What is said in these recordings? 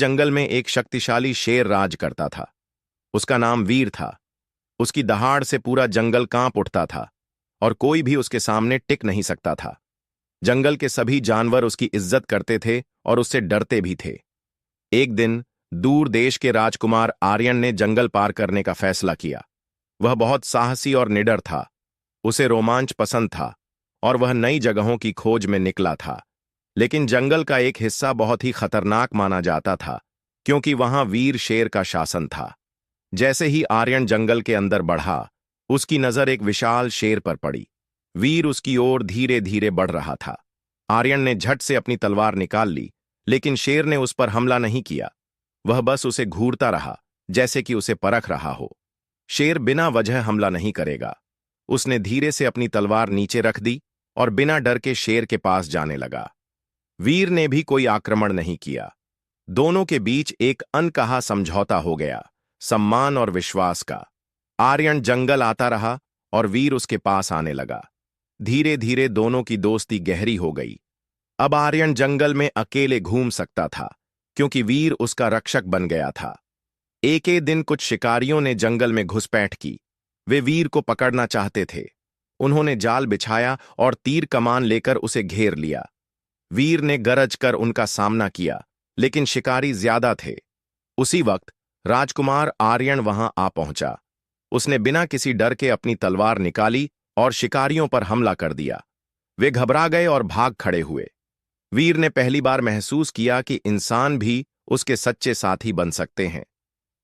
जंगल में एक शक्तिशाली शेर राज करता था। उसका नाम वीर था। उसकी दहाड़ से पूरा जंगल कांप उठता था और कोई भी उसके सामने टिक नहीं सकता था। जंगल के सभी जानवर उसकी इज्जत करते थे और उससे डरते भी थे। एक दिन दूर देश के राजकुमार आर्यन ने जंगल पार करने का फैसला किया। वह बहुत साहसी और निडर था। उसे रोमांच पसंद था और वह नई जगहों की खोज में निकला था। लेकिन जंगल का एक हिस्सा बहुत ही खतरनाक माना जाता था, क्योंकि वहां वीर शेर का शासन था। जैसे ही आर्यन जंगल के अंदर बढ़ा, उसकी नजर एक विशाल शेर पर पड़ी। वीर उसकी ओर धीरे धीरे बढ़ रहा था। आर्यन ने झट से अपनी तलवार निकाल ली, लेकिन शेर ने उस पर हमला नहीं किया। वह बस उसे घूरता रहा, जैसे कि उसे परख रहा हो। शेर बिना वजह हमला नहीं करेगा। उसने धीरे से अपनी तलवार नीचे रख दी और बिना डर के शेर के पास जाने लगा। वीर ने भी कोई आक्रमण नहीं किया। दोनों के बीच एक अनकहा समझौता हो गया, सम्मान और विश्वास का। आर्यन जंगल आता रहा और वीर उसके पास आने लगा। धीरे धीरे दोनों की दोस्ती गहरी हो गई। अब आर्यन जंगल में अकेले घूम सकता था, क्योंकि वीर उसका रक्षक बन गया था। एक दिन कुछ शिकारियों ने जंगल में घुसपैठ की। वे वीर को पकड़ना चाहते थे। उन्होंने जाल बिछाया और तीर कमान लेकर उसे घेर लिया। वीर ने गरज कर उनका सामना किया, लेकिन शिकारी ज्यादा थे। उसी वक्त राजकुमार आर्यन वहां आ पहुंचा। उसने बिना किसी डर के अपनी तलवार निकाली और शिकारियों पर हमला कर दिया। वे घबरा गए और भाग खड़े हुए। वीर ने पहली बार महसूस किया कि इंसान भी उसके सच्चे साथी बन सकते हैं।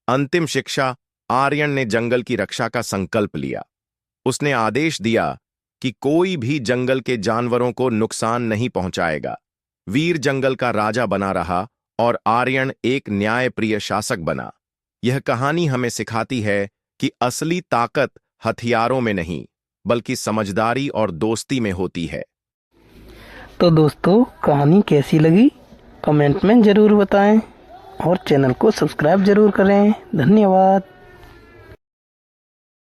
अंतिम शिक्षा, आर्यन ने जंगल की रक्षा का संकल्प लिया। उसने आदेश दिया कि कोई भी जंगल के जानवरों को नुकसान नहीं पहुंचाएगा। वीर जंगल का राजा बना रहा और आर्यन एक न्यायप्रिय शासक बना। यह कहानी हमें सिखाती है कि असली ताकत हथियारों में नहीं, बल्कि समझदारी और दोस्ती में होती है। तो दोस्तों, कहानी कैसी लगी कमेंट में ज़रूर बताएं और चैनल को सब्सक्राइब ज़रूर करें। धन्यवाद।